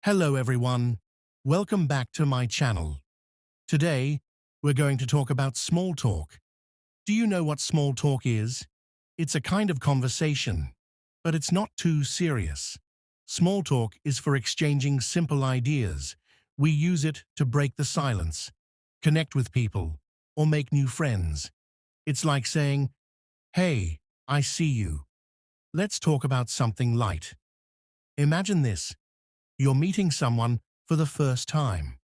Hello everyone, welcome back to my channel. Today, we're going to talk about small talk. Do you know what small talk is? It's a kind of conversation, but it's not too serious. Small talk is for exchanging simple ideas. We use it to break the silence, connect with people, or make new friends. It's like saying, "Hey, I see you. Let's talk about something light." Imagine this. You're meeting someone for the first time.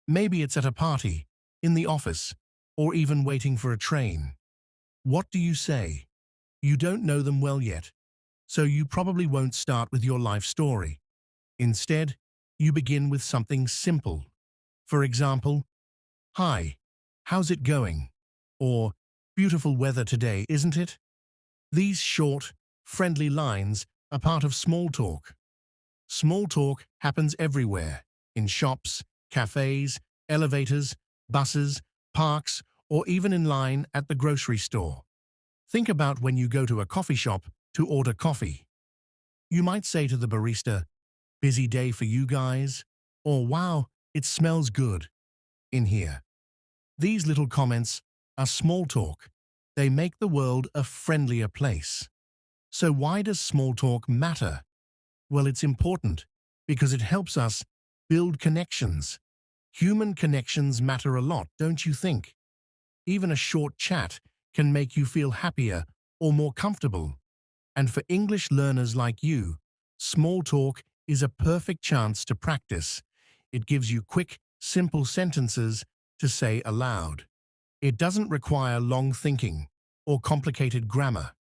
Maybe it's at a party, in the office, or even waiting for a train. What do you say? You don't know them well yet, so you probably won't start with your life story. Instead, you begin with something simple. For example, "Hi, how's it going?" Or "Beautiful weather today, isn't it?" These short, friendly lines are part of small talk. Small talk happens everywhere, in shops, cafes, elevators, buses, parks, or even in line at the grocery store. Think about when you go to a coffee shop to order coffee. You might say to the barista, "Busy day for you guys?" Or "Wow, it smells good in here." These little comments are small talk. They make the world a friendlier place. So why does small talk matter? Well, it's important because it helps us build connections. Human connections matter a lot, don't you think? Even a short chat can make you feel happier or more comfortable. And for English learners like you, small talk is a perfect chance to practice. It gives you quick, simple sentences to say aloud. It doesn't require long thinking or complicated grammar.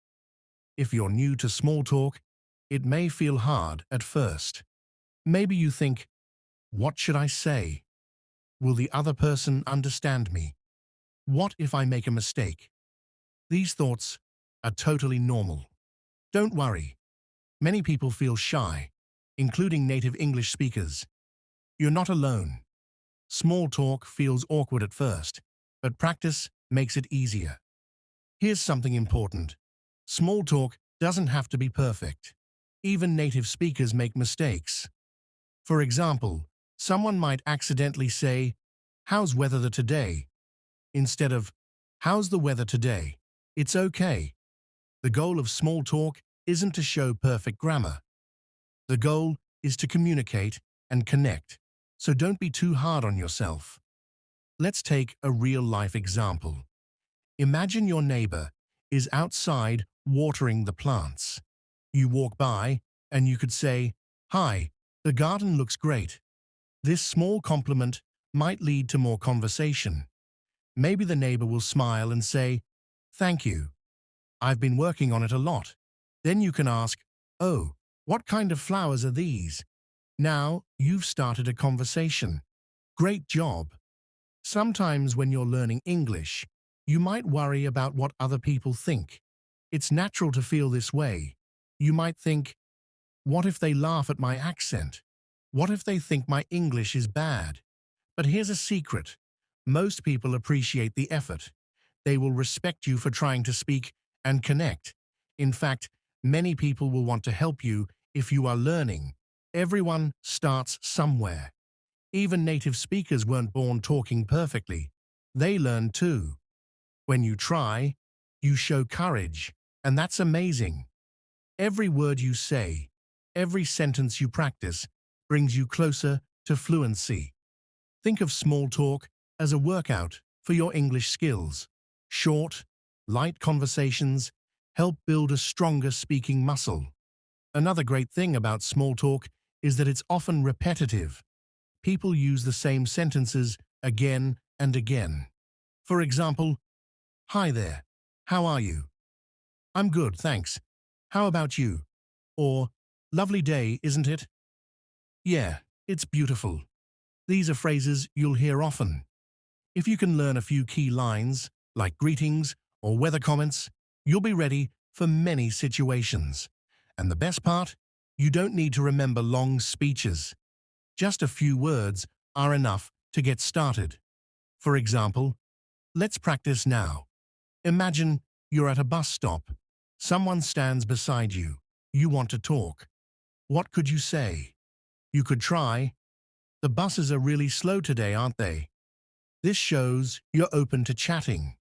If you're new to small talk, it may feel hard at first. Maybe you think, "What should I say? Will the other person understand me? What if I make a mistake?" These thoughts are totally normal. Don't worry. Many people feel shy, including native English speakers. You're not alone. Small talk feels awkward at first, but practice makes it easier. Here's something important. Small talk doesn't have to be perfect. Even native speakers make mistakes. For example, someone might accidentally say, "How's weather today?" instead of "How's the weather today?" It's okay. The goal of small talk isn't to show perfect grammar. The goal is to communicate and connect, so don't be too hard on yourself. Let's take a real-life example. Imagine your neighbor is outside watering the plants. You walk by and you could say, "Hi, the garden looks great." This small compliment might lead to more conversation. Maybe the neighbor will smile and say, "Thank you. I've been working on it a lot." Then you can ask, "Oh, what kind of flowers are these?" Now you've started a conversation. Great job. Sometimes when you're learning English, you might worry about what other people think. It's natural to feel this way. You might think, "What if they laugh at my accent? What if they think my English is bad?" But here's a secret. Most people appreciate the effort. They will respect you for trying to speak and connect. In fact, many people will want to help you if you are learning. Everyone starts somewhere. Even native speakers weren't born talking perfectly. They learn too. When you try, you show courage, and that's amazing. Every word you say, every sentence you practice, brings you closer to fluency. Think of small talk as a workout for your English skills. Short, light conversations help build a stronger speaking muscle. Another great thing about small talk is that it's often repetitive. People use the same sentences again and again. For example, "Hi there, how are you?" "I'm good, thanks. How about you?" Or "Lovely day, isn't it?" "Yeah, it's beautiful." These are phrases you'll hear often. If you can learn a few key lines, like greetings or weather comments, you'll be ready for many situations. And the best part? You don't need to remember long speeches. Just a few words are enough to get started. For example, let's practice now. Imagine you're at a bus stop. Someone stands beside you. You want to talk. What could you say? You could try, The buses are really slow today, aren't they? This shows you're open to chatting.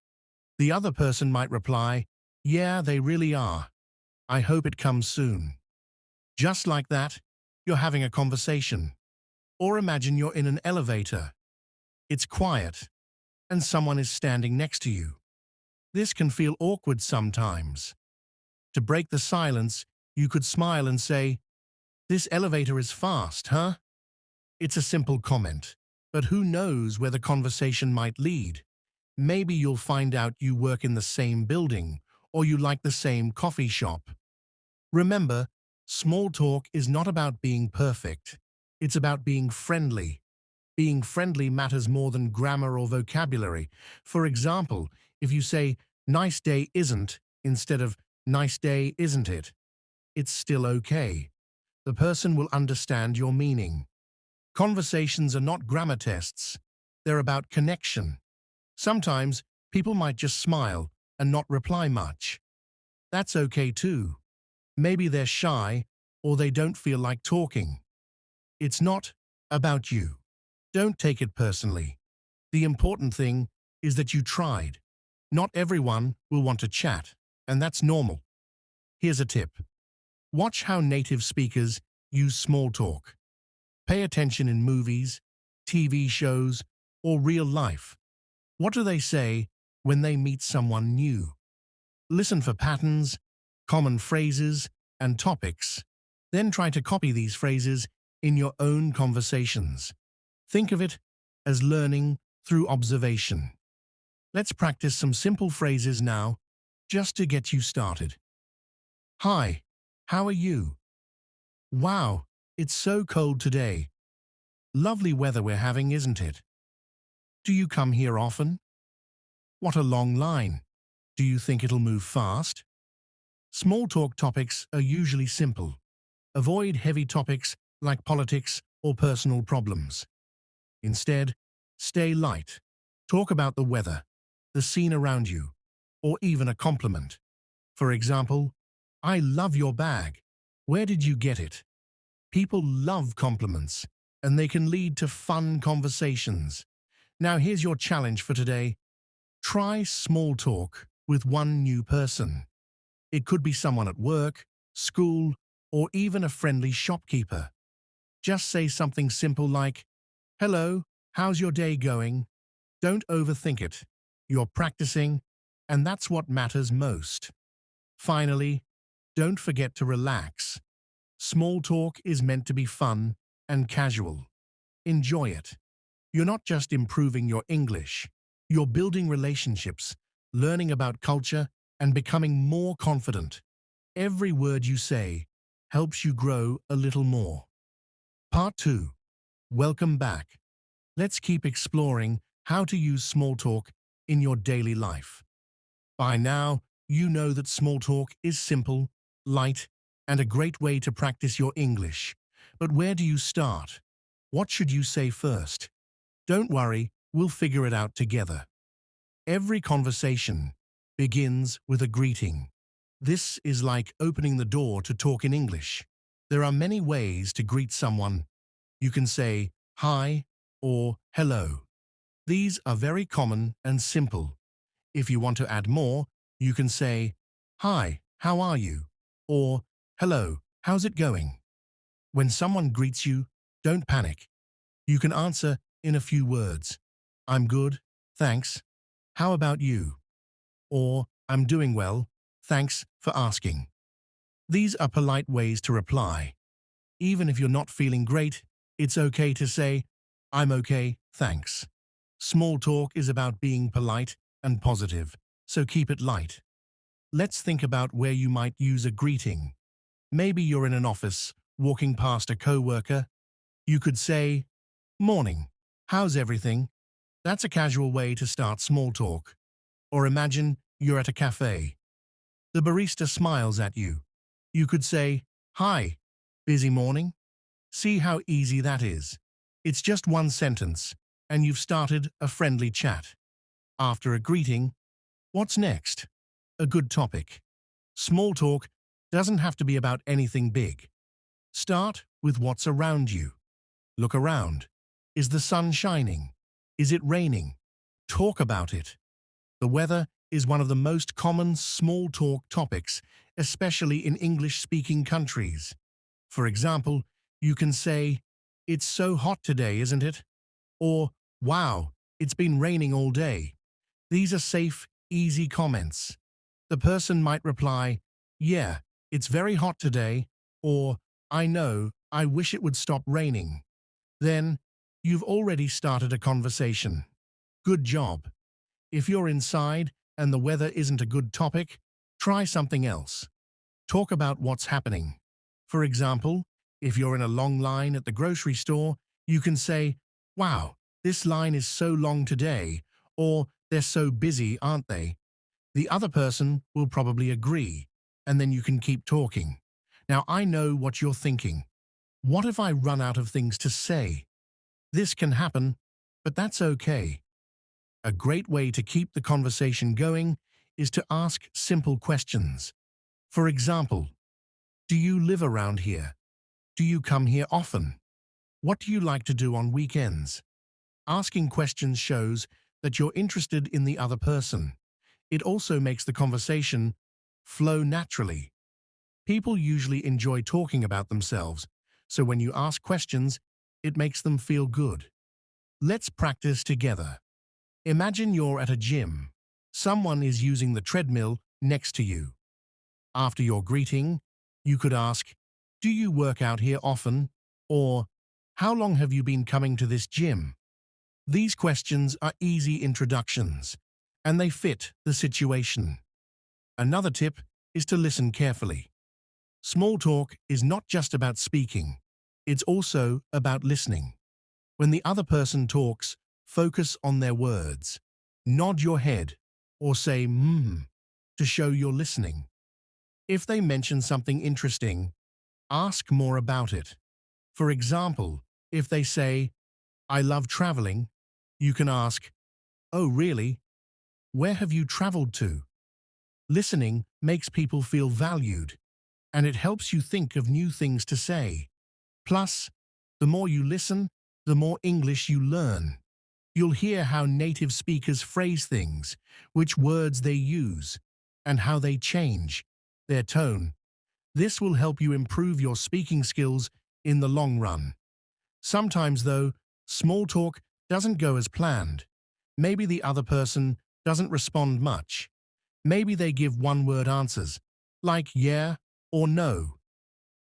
The other person might reply, yeah, they really are. I hope it comes soon. Just like that, you're having a conversation. Or imagine you're in an elevator. It's quiet, and someone is standing next to you. This can feel awkward sometimes. To break the silence, you could smile and say, "This elevator is fast, huh?" It's a simple comment, but who knows where the conversation might lead? Maybe you'll find out you work in the same building, or you like the same coffee shop. Remember, small talk is not about being perfect. It's about being friendly. Being friendly matters more than grammar or vocabulary. For example, if you say, "Nice day isn't," instead of "Nice day isn't it," it's still okay. The person will understand your meaning. Conversations are not grammar tests. They're about connection. Sometimes people might just smile and not reply much. That's okay too. Maybe they're shy or they don't feel like talking. It's not about you. Don't take it personally. The important thing is that you tried. Not everyone will want to chat, and that's normal. Here's a tip. Watch how native speakers use small talk. Pay attention in movies, TV shows, or real life. What do they say when they meet someone new? Listen for patterns, common phrases, and topics. Then try to copy these phrases in your own conversations. Think of it as learning through observation. Let's practice some simple phrases now, just to get you started. Hi, how are you? Wow, it's so cold today. Lovely weather we're having, isn't it? Do you come here often? What a long line. Do you think it'll move fast? Small talk topics are usually simple. Avoid heavy topics like politics or personal problems. Instead, stay light. Talk about the weather, the scene around you, or even a compliment. For example, "I love your bag. Where did you get it?" People love compliments, and they can lead to fun conversations. Now here's your challenge for today. Try small talk with one new person. It could be someone at work, school, or even a friendly shopkeeper. Just say something simple like, "Hello, how's your day going?" Don't overthink it. You're practicing, and that's what matters most. Finally, don't forget to relax. Small talk is meant to be fun and casual. Enjoy it. You're not just improving your English. You're building relationships, learning about culture, and becoming more confident. Every word you say helps you grow a little more. Part 2. Welcome back. Let's keep exploring how to use small talk in your daily life. By now, you know that small talk is simple, light, and a great way to practice your English. But where do you start? What should you say first? Don't worry, we'll figure it out together. Every conversation begins with a greeting. This is like opening the door to talk in English. There are many ways to greet someone. You can say hi or hello. These are very common and simple. If you want to add more, you can say, "Hi, how are you?" or "Hello, how's it going?" When someone greets you, don't panic. You can answer in a few words. "I'm good, thanks. How about you?" Or "I'm doing well, thanks for asking." These are polite ways to reply. Even if you're not feeling great, it's okay to say, "I'm okay, thanks." Small talk is about being polite and positive, so keep it light. Let's think about where you might use a greeting. Maybe you're in an office, walking past a coworker. You could say, "Morning, how's everything?" That's a casual way to start small talk. Or imagine you're at a cafe. The barista smiles at you. You could say, "Hi, busy morning?" See how easy that is. It's just one sentence, and you've started a friendly chat. After a greeting, what's next? A good topic. Small talk doesn't have to be about anything big. Start with what's around you. Look around. Is the sun shining? Is it raining? Talk about it. The weather is one of the most common small talk topics, especially in English-speaking countries. For example, you can say, "It's so hot today, isn't it?" Or, "Wow, it's been raining all day." These are safe, easy comments. The person might reply, "Yeah, it's very hot today," or, "I know, I wish it would stop raining." Then, you've already started a conversation. Good job. If you're inside and the weather isn't a good topic, try something else. Talk about what's happening. For example, if you're in a long line at the grocery store, you can say, "Wow, this line is so long today," or "They're so busy, aren't they?" The other person will probably agree, and then you can keep talking. Now, I know what you're thinking. What if I run out of things to say? This can happen, but that's okay. A great way to keep the conversation going is to ask simple questions. For example, do you live around here? Do you come here often? What do you like to do on weekends? Asking questions shows that you're interested in the other person. It also makes the conversation flow naturally. People usually enjoy talking about themselves, so when you ask questions, it makes them feel good. Let's practice together. Imagine you're at a gym. Someone is using the treadmill next to you. After your greeting, you could ask, "Do you work out here often?" Or, "How long have you been coming to this gym?" These questions are easy introductions, and they fit the situation. Another tip is to listen carefully. Small talk is not just about speaking, it's also about listening. When the other person talks, focus on their words. Nod your head or say to show you're listening. If they mention something interesting, ask more about it. For example, if they say, "I love traveling," you can ask, "Oh, really? Where have you traveled to?" Listening makes people feel valued, and it helps you think of new things to say. Plus, the more you listen, the more English you learn. You'll hear how native speakers phrase things, which words they use, and how they change their tone. This will help you improve your speaking skills in the long run. Sometimes, though, small talk doesn't go as planned. Maybe the other person doesn't respond much. Maybe they give one-word answers, like yeah or no.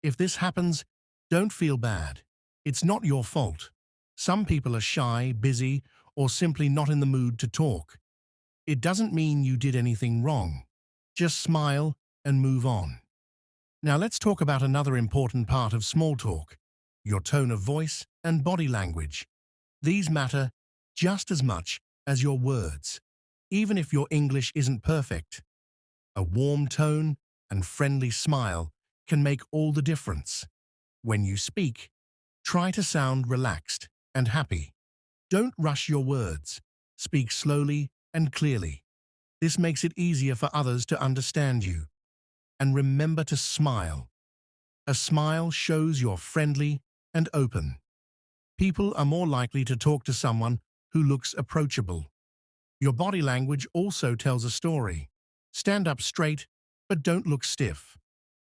If this happens, don't feel bad. It's not your fault. Some people are shy, busy, or simply not in the mood to talk. It doesn't mean you did anything wrong. Just smile and move on. Now let's talk about another important part of small talk, your tone of voice and body language. These matter just as much as your words, even if your English isn't perfect. A warm tone and friendly smile can make all the difference. When you speak, try to sound relaxed and happy. Don't rush your words. Speak slowly and clearly. This makes it easier for others to understand you. And remember to smile. A smile shows you're friendly and open. People are more likely to talk to someone who looks approachable. Your body language also tells a story. Stand up straight, but don't look stiff.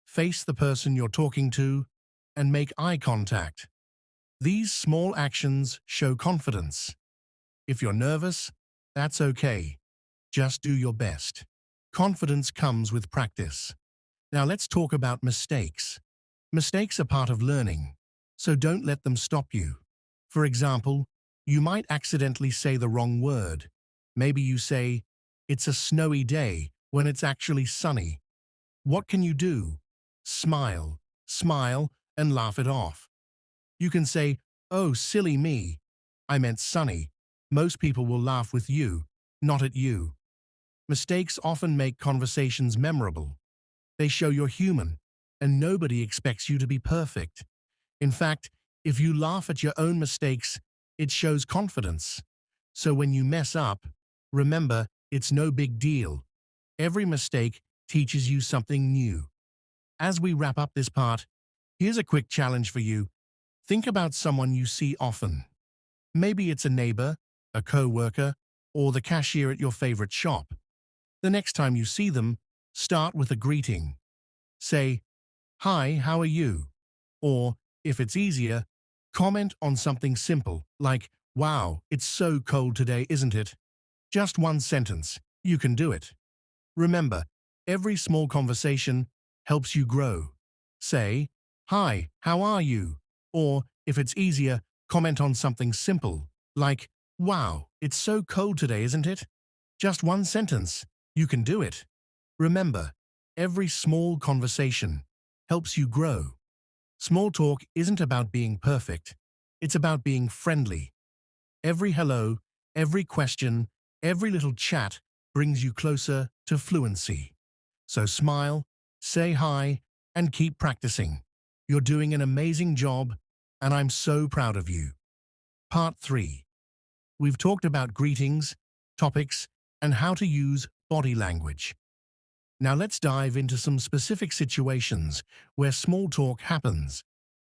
Face the person you're talking to and make eye contact. These small actions show confidence. If you're nervous, that's okay. Just do your best. Confidence comes with practice. Now let's talk about mistakes. Mistakes are part of learning, so don't let them stop you. For example, you might accidentally say the wrong word. Maybe you say, "It's a snowy day," when it's actually sunny. What can you do? Smile, and laugh it off. You can say, "Oh, silly me. I meant sunny." Most people will laugh with you, not at you. Mistakes often make conversations memorable. They show you're human, and nobody expects you to be perfect. In fact, if you laugh at your own mistakes, it shows confidence. So when you mess up, remember, it's no big deal. Every mistake teaches you something new. As we wrap up this part, here's a quick challenge for you. Think about someone you see often. Maybe it's a neighbor, a co-worker, or the cashier at your favorite shop. The next time you see them, start with a greeting. Say, "Hi, how are you?" Or, if it's easier, comment on something simple like, "Wow, it's so cold today, isn't it?" Just one sentence. You can do it. Remember, every small conversation helps you grow. Say, "Hi, how are you?" Or, if it's easier, comment on something simple like, "Wow, it's so cold today, isn't it?" Just one sentence. You can do it. Remember, every small conversation helps you grow. Small talk isn't about being perfect. It's about being friendly. Every hello, every question, every little chat brings you closer to fluency. So smile, say hi, and keep practicing. You're doing an amazing job, and I'm so proud of you. Part 3. We've talked about greetings, topics, and how to use body language. Now let's dive into some specific situations where small talk happens.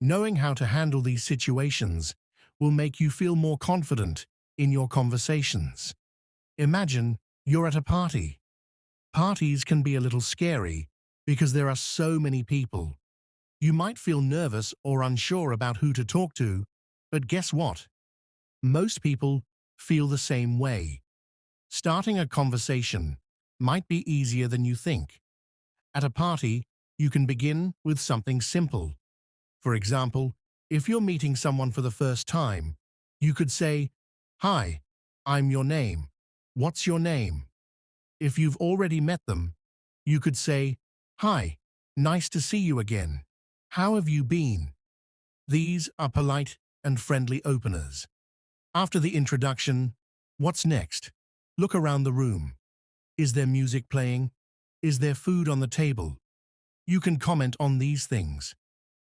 Knowing how to handle these situations will make you feel more confident in your conversations. Imagine you're at a party. Parties can be a little scary because there are so many people. You might feel nervous or unsure about who to talk to, but guess what? Most people feel the same way. Starting a conversation might be easier than you think. At a party, you can begin with something simple. For example, if you're meeting someone for the first time, you could say, "Hi, I'm your name. What's your name?" If you've already met them, you could say, "Hi, nice to see you again. How have you been?" These are polite and friendly openers. After the introduction, what's next? Look around the room. Is there music playing? Is there food on the table? You can comment on these things.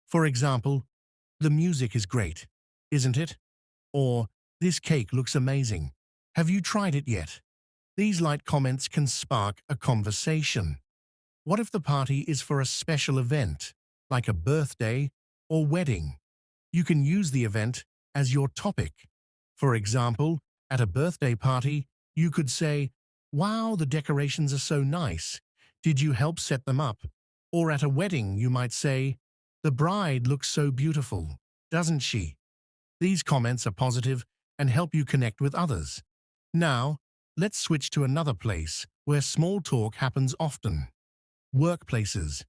For example, "The music is great, isn't it?" Or, "This cake looks amazing. Have you tried it yet?" These light comments can spark a conversation. What if the party is for a special event, like a birthday or wedding? You can use the event as your topic. For example, at a birthday party, you could say, "Wow, the decorations are so nice. Did you help set them up?" Or at a wedding, you might say, "The bride looks so beautiful, doesn't she?" These comments are positive and help you connect with others. Now, let's switch to another place where small talk happens often. Workplaces.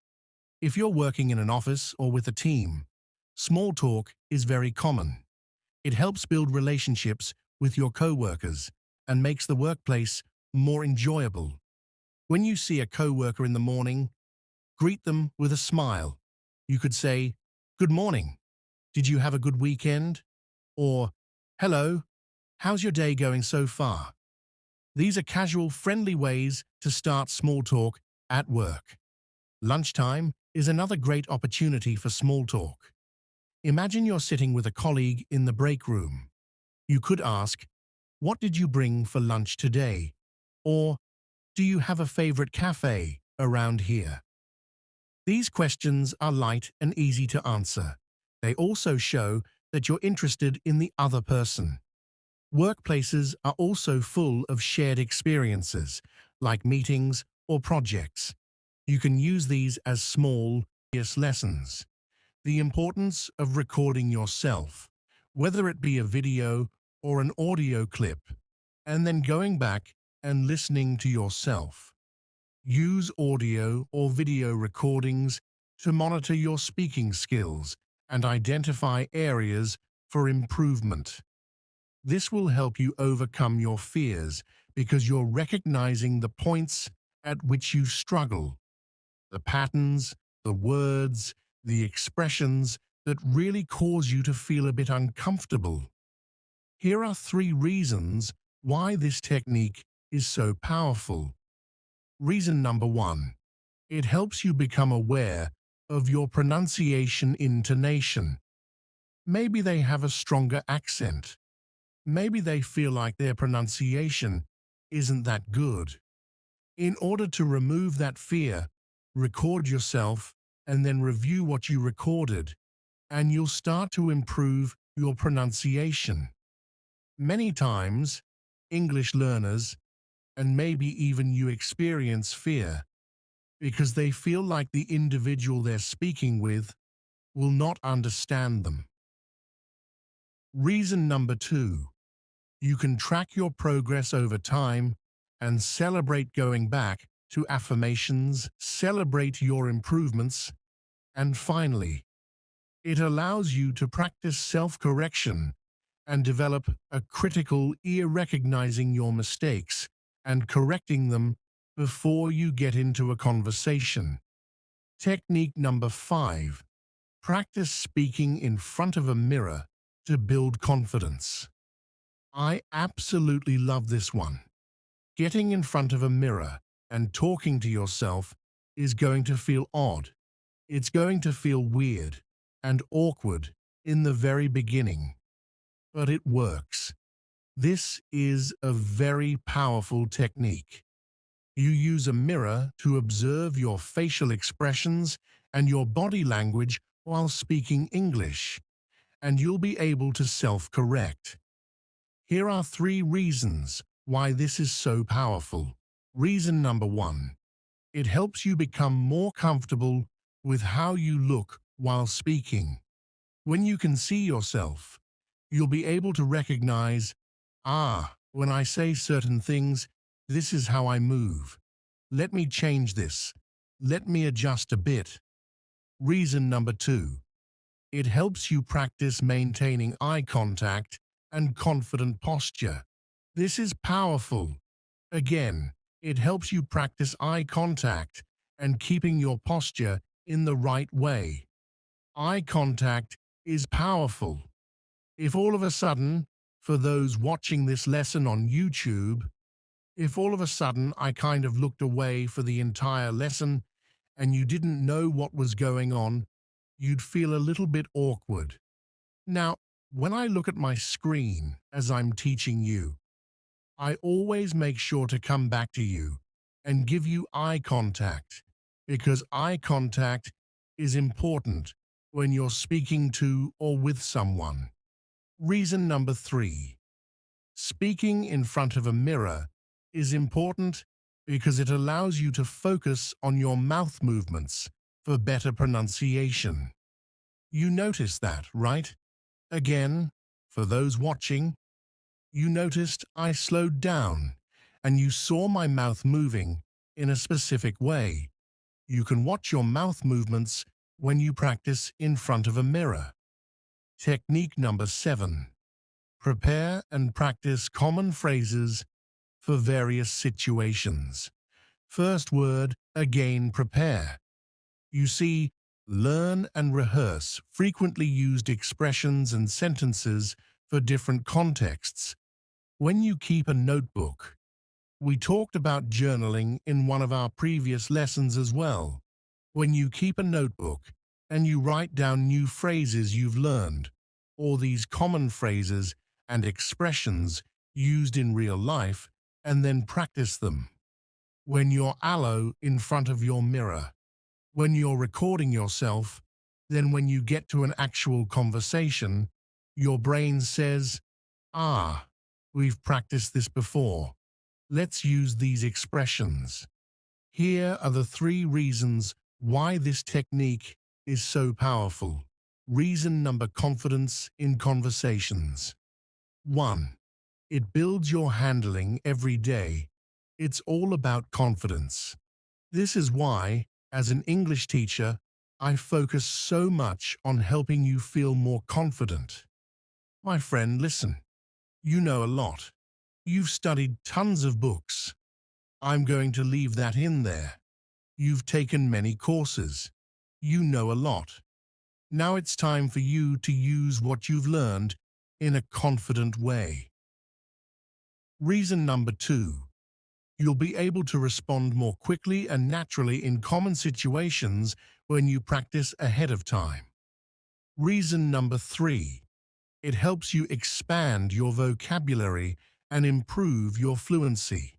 If you're working in an office or with a team, small talk is very common. It helps build relationships with your coworkers and makes the workplace more enjoyable. When you see a coworker in the morning, greet them with a smile. You could say, "Good morning. Did you have a good weekend?" Or, "Hello, how's your day going so far?" These are casual, friendly ways to start small talk at work. Lunchtime is another great opportunity for small talk. Imagine you're sitting with a colleague in the break room. You could ask, "What did you bring for lunch today?" Or, "Do you have a favorite cafe around here?" These questions are light and easy to answer. They also show that you're interested in the other person. Workplaces are also full of shared experiences, like meetings or projects. You can use these as small, obvious lessons. The importance of recording yourself, whether it be a video or an audio clip, and then going back and listening to yourself. Use audio or video recordings to monitor your speaking skills and identify areas for improvement. This will help you overcome your fears because you're recognizing the points at which you struggle, the patterns, the words, the expressions that really cause you to feel a bit uncomfortable. Here are 3 reasons why this technique is so powerful. Reason number 1. It helps you become aware of your pronunciation intonation. Maybe they have a stronger accent. Maybe they feel like their pronunciation isn't that good. In order to remove that fear, record yourself and then review what you recorded, and you'll start to improve your pronunciation. Many times, English learners, and maybe even you, experience fear because they feel like the individual they're speaking with will not understand them. Reason number two, you can track your progress over time and celebrate going back to affirmations, celebrate your improvements, and finally, it allows you to practice self-correction and develop a critical ear, recognizing your mistakes and correcting them before you get into a conversation. Technique number five, practice speaking in front of a mirror to build confidence. I absolutely love this one. Getting in front of a mirror and talking to yourself is going to feel odd. It's going to feel weird and awkward in the very beginning, but it works. This is a very powerful technique. You use a mirror to observe your facial expressions and your body language while speaking English, and you'll be able to self-correct. Here are 3 reasons why this is so powerful. Reason number 1. It helps you become more comfortable with how you look while speaking. When you can see yourself, you'll be able to recognize, when I say certain things, this is how I move. Let me change this. Let me adjust a bit. Reason number 2. It helps you practice maintaining eye contact and confident posture. This is powerful. Again, it helps you practice eye contact and keeping your posture in the right way. Eye contact is powerful. If all of a sudden, for those watching this lesson on YouTube, if all of a sudden I kind of looked away for the entire lesson and you didn't know what was going on, you'd feel a little bit awkward. Now, when I look at my screen as I'm teaching you, I always make sure to come back to you and give you eye contact, because eye contact is important when you're speaking to or with someone. Reason number 3. Speaking in front of a mirror is important because it allows you to focus on your mouth movements for better pronunciation. You noticed that, right? Again, for those watching, you noticed I slowed down and you saw my mouth moving in a specific way. You can watch your mouth movements when you practice in front of a mirror. Technique number 7. Prepare and practice common phrases for various situations. First word, again, prepare. You see, learn and rehearse frequently used expressions and sentences for different contexts. When you keep a notebook, we talked about journaling in one of our previous lessons as well. When you keep a notebook and you write down new phrases you've learned, or these common phrases and expressions used in real life, and then practice them. When you're alone in front of your mirror, when you're recording yourself, then when you get to an actual conversation, your brain says, we've practiced this before. Let's use these expressions. Here are the 3 reasons why this technique is so powerful. Reason number: confidence in conversations. 1. It builds your handling every day. It's all about confidence. This is why, as an English teacher, I focus so much on helping you feel more confident. My friend, listen. You know a lot. You've studied tons of books. I'm going to leave that in there. You've taken many courses. You know a lot. Now it's time for you to use what you've learned in a confident way. Reason number 2. You'll be able to respond more quickly and naturally in common situations when you practice ahead of time. Reason number 3. It helps you expand your vocabulary and improve your fluency.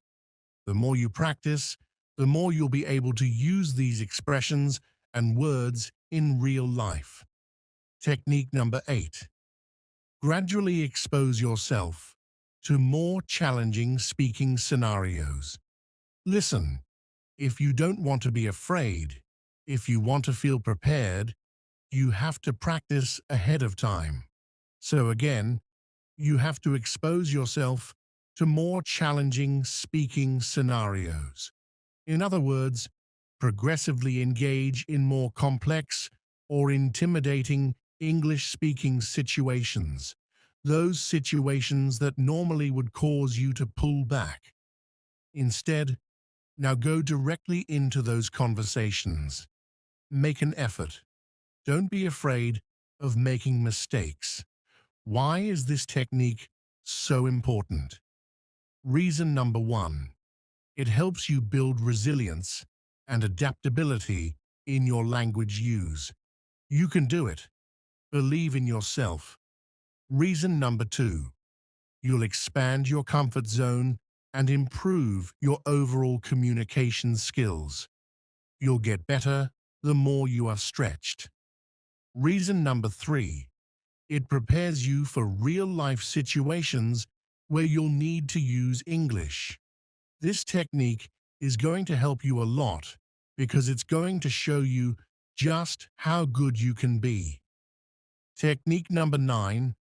The more you practice, the more you'll be able to use these expressions and words in real life. Technique number 8. Gradually expose yourself to more challenging speaking scenarios. Listen, if you don't want to be afraid, if you want to feel prepared, you have to practice ahead of time. So again, you have to expose yourself to more challenging speaking scenarios. In other words, progressively engage in more complex or intimidating English-speaking situations, those situations that normally would cause you to pull back. Instead, now go directly into those conversations. Make an effort. Don't be afraid of making mistakes. Why is this technique so important? Reason number one, it helps you build resilience and adaptability in your language use. You can do it. Believe in yourself. Reason number two, you'll expand your comfort zone and improve your overall communication skills. You'll get better the more you are stretched. Reason number three, it prepares you for real-life situations where you'll need to use English. This technique is going to help you a lot because it's going to show you just how good you can be. Technique number 9,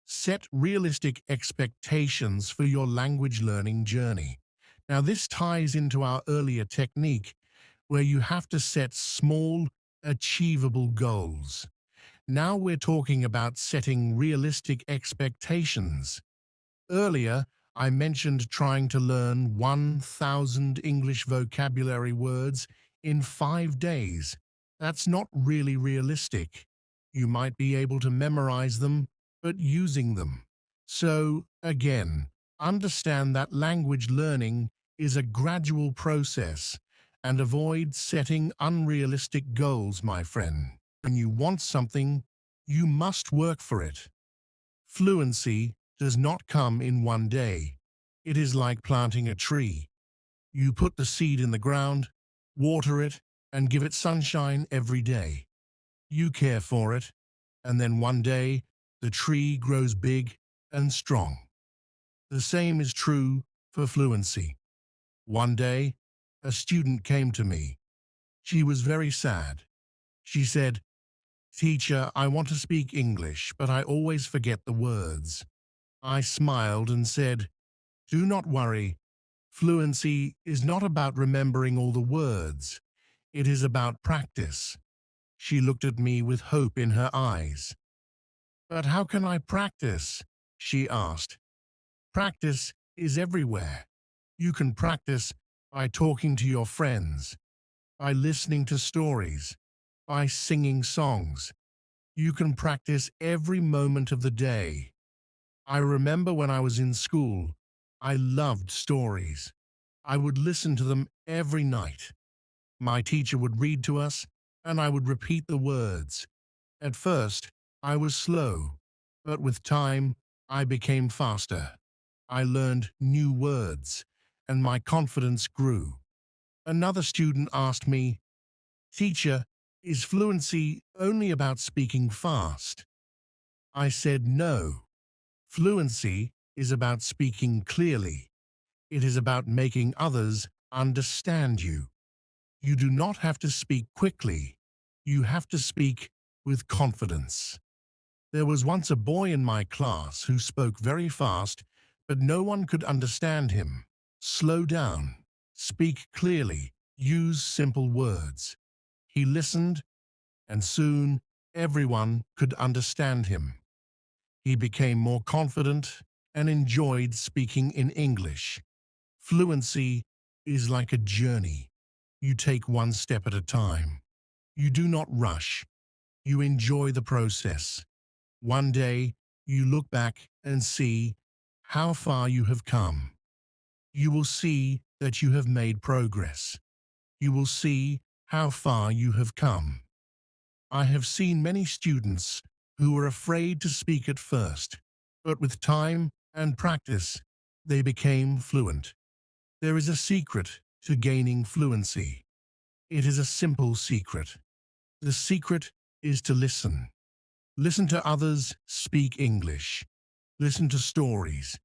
set realistic expectations for your language learning journey. Now this ties into our earlier technique where you have to set small, achievable goals. Now we're talking about setting realistic expectations. Earlier, I mentioned trying to learn 1,000 English vocabulary words in 5 days. That's not really realistic. You might be able to memorize them, but using them. So, again, understand that language learning is a gradual process and avoid setting unrealistic goals, my friend. When you want something, you must work for it. Fluency does not come in one day. It is like planting a tree. You put the seed in the ground, water it, and give it sunshine every day. You care for it, and then one day, the tree grows big and strong. The same is true for fluency. One day, a student came to me. She was very sad. She said, "Teacher, I want to speak English, but I always forget the words." I smiled and said, "Do not worry. Fluency is not about remembering all the words. It is about practice." She looked at me with hope in her eyes. "But how can I practice?" she asked. "Practice is everywhere. You can practice by talking to your friends, by listening to stories, by singing songs. You can practice every moment of the day." I remember when I was in school, I loved stories. I would listen to them every night. My teacher would read to us, and I would repeat the words. At first, I was slow, but with time, I became faster. I learned new words, and my confidence grew. Another student asked me, "Teacher, is fluency only about speaking fast?" I said no. Fluency is about speaking clearly. It is about making others understand you. You do not have to speak quickly. You have to speak with confidence. There was once a boy in my class who spoke very fast, but no one could understand him. Slow down. Speak clearly. Use simple words. He listened, and soon everyone could understand him. He became more confident and enjoyed speaking in English. Fluency is like a journey. You take one step at a time. You do not rush. You enjoy the process. One day, you look back and see how far you have come. You will see that you have made progress. You will see how far you have come. I have seen many students who were afraid to speak at first, but with time and practice, they became fluent. There is a secret to gaining fluency. It is a simple secret. The secret is to listen. Listen to others speak English. Listen to stories.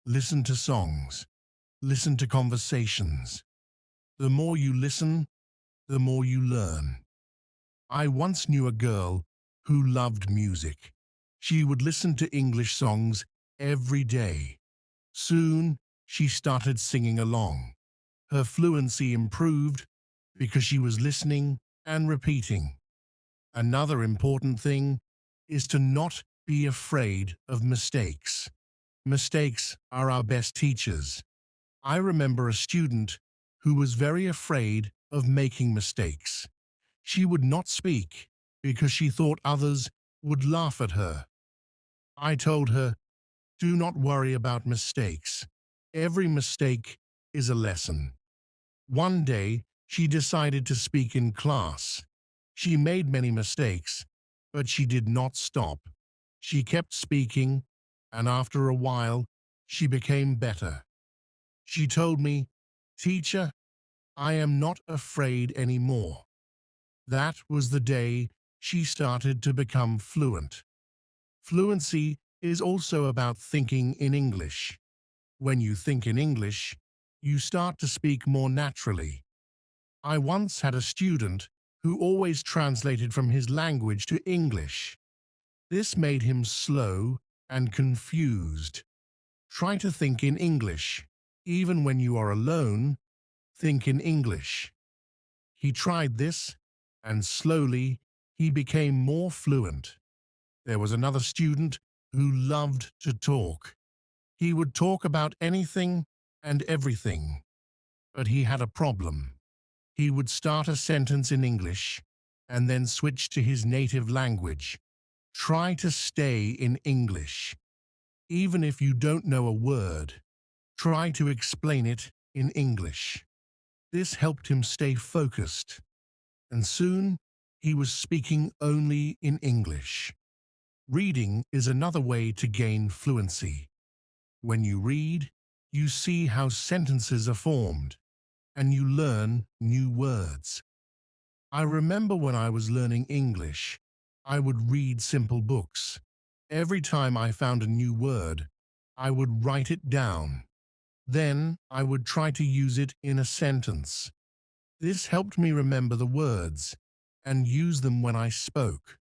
Listen to songs. Listen to conversations. The more you listen, the more you learn. I once knew a girl who loved music. She would listen to English songs every day. Soon, she started singing along. Her fluency improved because she was listening and repeating. Another important thing is to not be afraid of mistakes. Mistakes are our best teachers. I remember a student who was very afraid of making mistakes. She would not speak because she thought others would laugh at her. I told her, do not worry about mistakes. Every mistake is a lesson. One day, she decided to speak in class. She made many mistakes, but she did not stop. She kept speaking, and after a while, she became better. She told me, "Teacher, I am not afraid anymore." That was the day she started to become fluent. Fluency is also about thinking in English. When you think in English, you start to speak more naturally. I once had a student who always translated from his language to English. This made him slow and confused. Try to think in English. Even when you are alone, think in English. He tried this, and slowly he became more fluent. There was another student who loved to talk. He would talk about anything and everything, but he had a problem. He would start a sentence in English and then switch to his native language. Try to stay in English. Even if you don't know a word, try to explain it in English. This helped him stay focused, and soon he was speaking only in English. Reading is another way to gain fluency. When you read, you see how sentences are formed, and you learn new words. I remember when I was learning English, I would read simple books. Every time I found a new word, I would write it down. Then I would try to use it in a sentence. This helped me remember the words and use them when I spoke.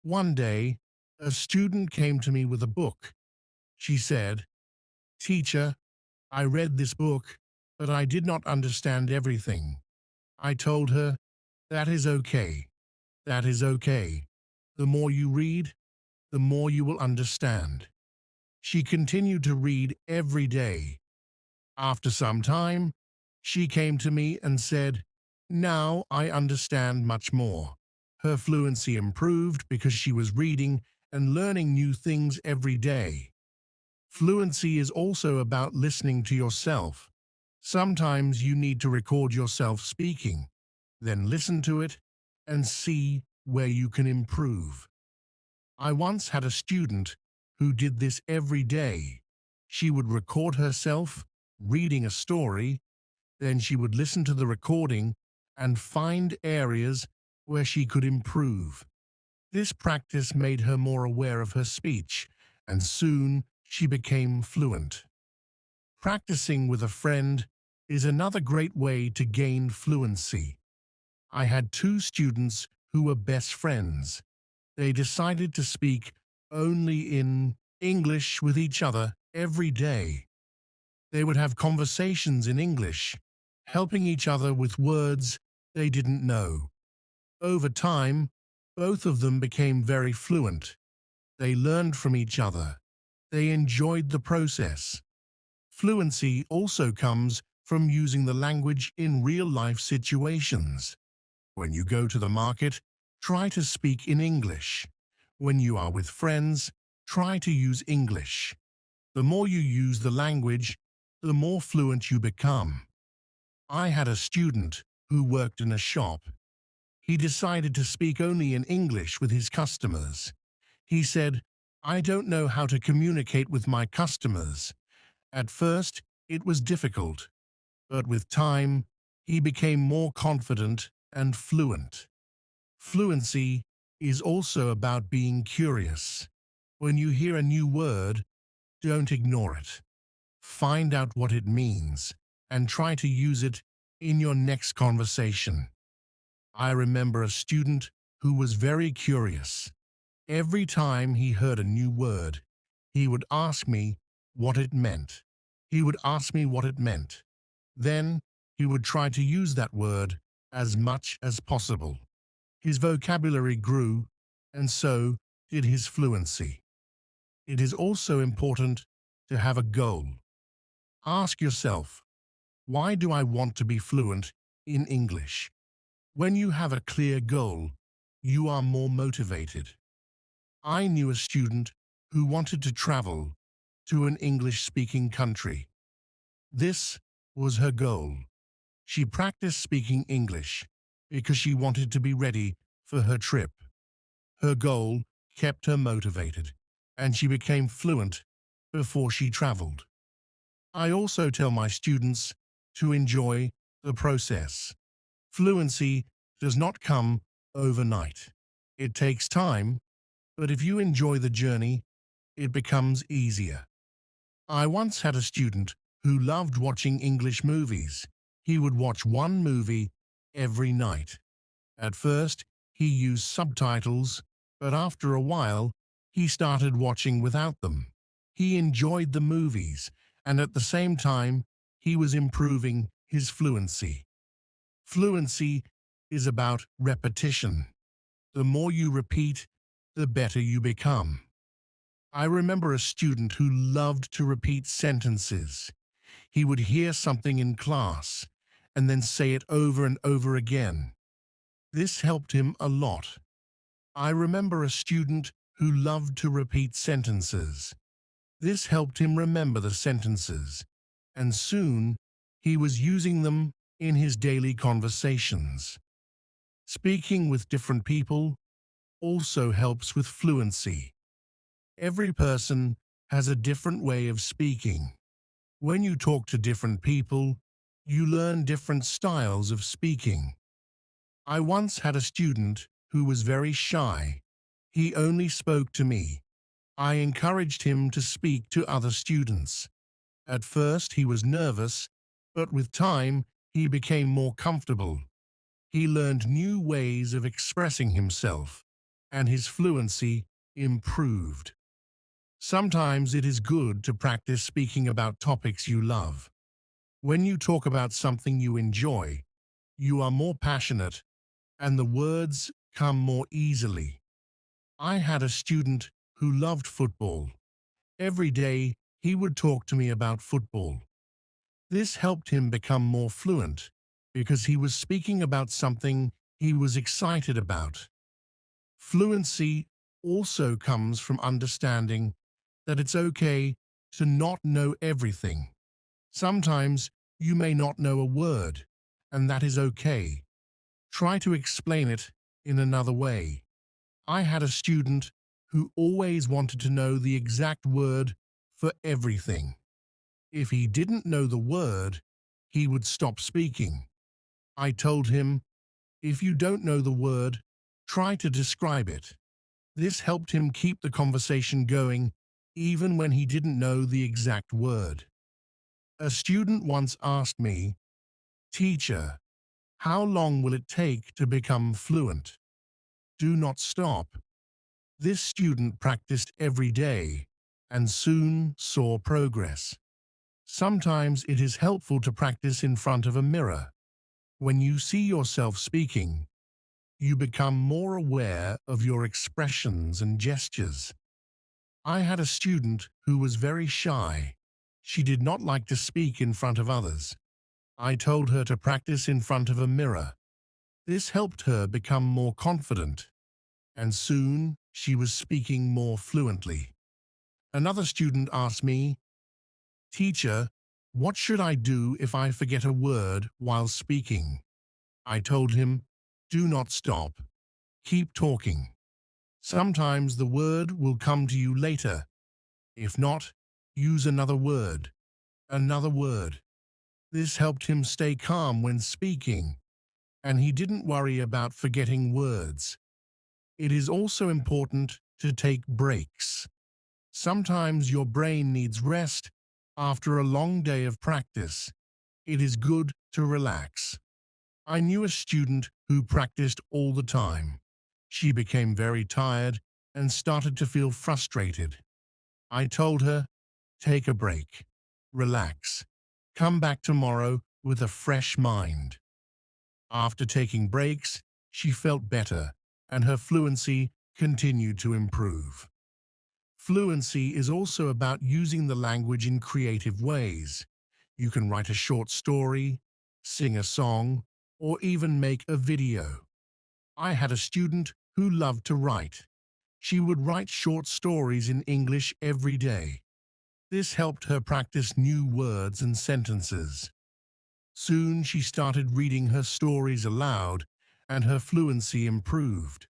One day, a student came to me with a book. She said, "Teacher, I read this book, but I did not understand everything." I told her, "That is okay. That is okay. The more you read, the more you will understand." She continued to read every day. After some time, she came to me and said, "Now I understand much more." Her fluency improved because she was reading and learning new things every day. Fluency is also about listening to yourself. Sometimes you need to record yourself speaking, then listen to it and see where you can improve. I once had a student who did this every day. She would record herself reading a story, then she would listen to the recording and find areas where she could improve. This practice made her more aware of her speech, and soon she became fluent. Practicing with a friend is another great way to gain fluency. I had two students who were best friends. They decided to speak only in English with each other every day. They would have conversations in English, helping each other with words they didn't know. Over time, both of them became very fluent. They learned from each other. They enjoyed the process. Fluency also comes from using the language in real-life situations. When you go to the market, try to speak in English. When you are with friends, try to use English. The more you use the language, the more fluent you become. I had a student who worked in a shop. He decided to speak only in English with his customers. He said, "I don't know how to communicate with my customers." At first, it was difficult, but with time, he became more confident and fluent. Fluency is also about being curious. When you hear a new word, don't ignore it. Find out what it means and try to use it in your next conversation. I remember a student who was very curious. Every time he heard a new word, he would ask me what it meant. He would ask me what it meant. Then he would try to use that word as much as possible. His vocabulary grew, and so did his fluency. It is also important to have a goal. Ask yourself, why do I want to be fluent in English? When you have a clear goal, you are more motivated. I knew a student who wanted to travel to an English-speaking country. This was her goal. She practiced speaking English because she wanted to be ready for her trip. Her goal kept her motivated, and she became fluent before she traveled. I also tell my students to enjoy the process. Fluency does not come overnight. It takes time, but if you enjoy the journey, it becomes easier. I once had a student who loved watching English movies. He would watch one movie every night. At first, he used subtitles, but after a while, he started watching without them. He enjoyed the movies, and at the same time, he was improving his fluency. Fluency is about repetition. The more you repeat, the better you become. I remember a student who loved to repeat sentences. He would hear something in class and then say it over and over again. This helped him a lot. I remember a student who loved to repeat sentences. This helped him remember the sentences, and soon he was using them in his daily conversations. Speaking with different people also helps with fluency. Every person has a different way of speaking. When you talk to different people, you learn different styles of speaking. I once had a student who was very shy. He only spoke to me. I encouraged him to speak to other students. At first he was nervous, but with time he became more comfortable. He learned new ways of expressing himself, and his fluency improved. Sometimes it is good to practice speaking about topics you love. When you talk about something you enjoy, you are more passionate and the words come more easily. I had a student who loved football. Every day he would talk to me about football. This helped him become more fluent because he was speaking about something he was excited about. Fluency also comes from understanding that it's okay to not know everything. Sometimes you may not know a word, and that is okay. Try to explain it in another way. I had a student who always wanted to know the exact word for everything. If he didn't know the word, he would stop speaking. I told him, if you don't know the word, try to describe it. This helped him keep the conversation going even when he didn't know the exact word. A student once asked me, "Teacher, how long will it take to become fluent?" Do not stop. This student practiced every day and soon saw progress. Sometimes it is helpful to practice in front of a mirror. When you see yourself speaking, you become more aware of your expressions and gestures. I had a student who was very shy. She did not like to speak in front of others. I told her to practice in front of a mirror. This helped her become more confident, and soon she was speaking more fluently. Another student asked me, "Teacher, what should I do if I forget a word while speaking?" I told him, "Do not stop. Keep talking. Sometimes the word will come to you later. If not, use another word. Another word." This helped him stay calm when speaking, and he didn't worry about forgetting words. It is also important to take breaks. Sometimes your brain needs rest After a long day of practice, it is good to relax. I knew a student who practiced all the time. She became very tired and started to feel frustrated. I told her, take a break, relax, come back tomorrow with a fresh mind. After taking breaks, she felt better and her fluency continued to improve. Fluency is also about using the language in creative ways. You can write a short story, sing a song, or even make a video. I had a student who loved to write. She would write short stories in English every day. This helped her practice new words and sentences. Soon she started reading her stories aloud, and her fluency improved.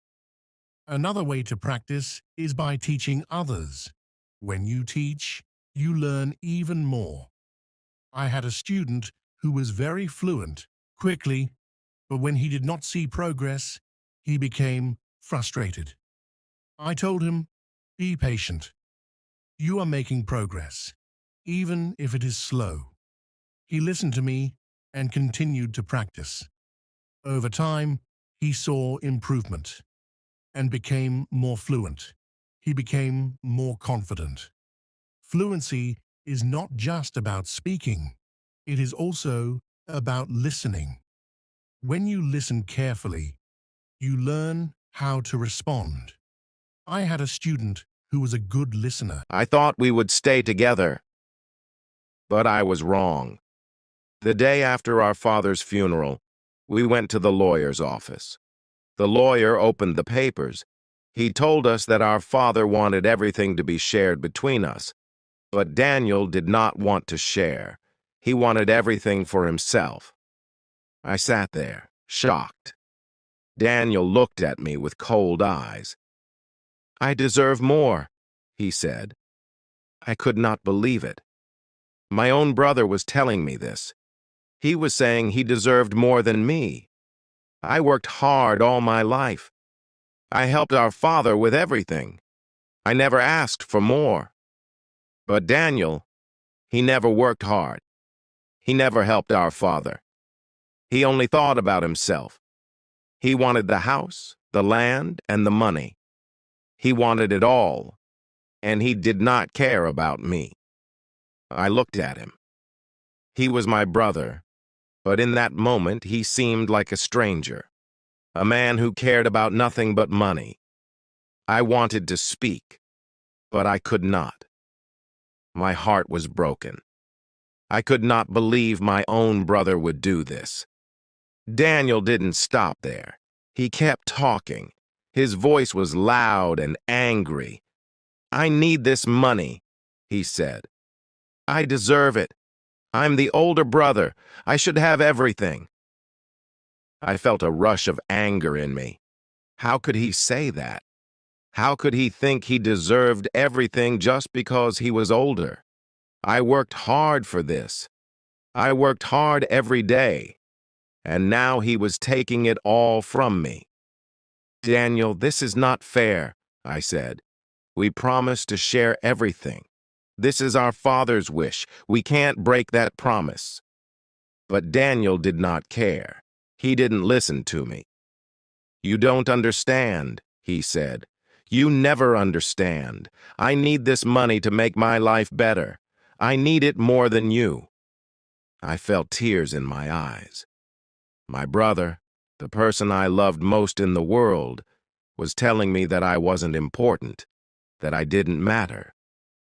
Another way to practice is by teaching others. When you teach, you learn even more. I had a student who was very fluent quickly, but when he did not see progress, he became frustrated. I told him, be patient. You are making progress, even if it is slow. He listened to me and continued to practice. Over time, he saw improvement and became more fluent. He became more confident. Fluency is not just about speaking. It is also about listening. When you listen carefully, you learn how to respond. I had a student who was a good listener. I thought we would stay together, but I was wrong. The day after our father's funeral, we went to the lawyer's office. The lawyer opened the papers. He told us that our father wanted everything to be shared between us, but Daniel did not want to share. He wanted everything for himself. I sat there, shocked. Daniel looked at me with cold eyes. I deserve more, he said. I could not believe it. My own brother was telling me this. He was saying he deserved more than me. I worked hard all my life. I helped our father with everything. I never asked for more. But Daniel, he never worked hard. He never helped our father. He only thought about himself. He wanted the house, the land, and the money. He wanted it all, and he did not care about me. I looked at him. He was my brother, but in that moment he seemed like a stranger, a man who cared about nothing but money. I wanted to speak, but I could not. My heart was broken. I could not believe my own brother would do this. Daniel didn't stop there. He kept talking. His voice was loud and angry. I need this money, he said. I deserve it. I'm the older brother. I should have everything. I felt a rush of anger in me. How could he say that? How could he think he deserved everything just because he was older? I worked hard for this. I worked hard every day. And now he was taking it all from me. Daniel, this is not fair, I said. We promised to share everything. This is our father's wish. We can't break that promise. But Daniel did not care. He didn't listen to me. You don't understand, he said. You never understand. I need this money to make my life better. I need it more than you. I felt tears in my eyes. My brother, the person I loved most in the world, was telling me that I wasn't important, that I didn't matter.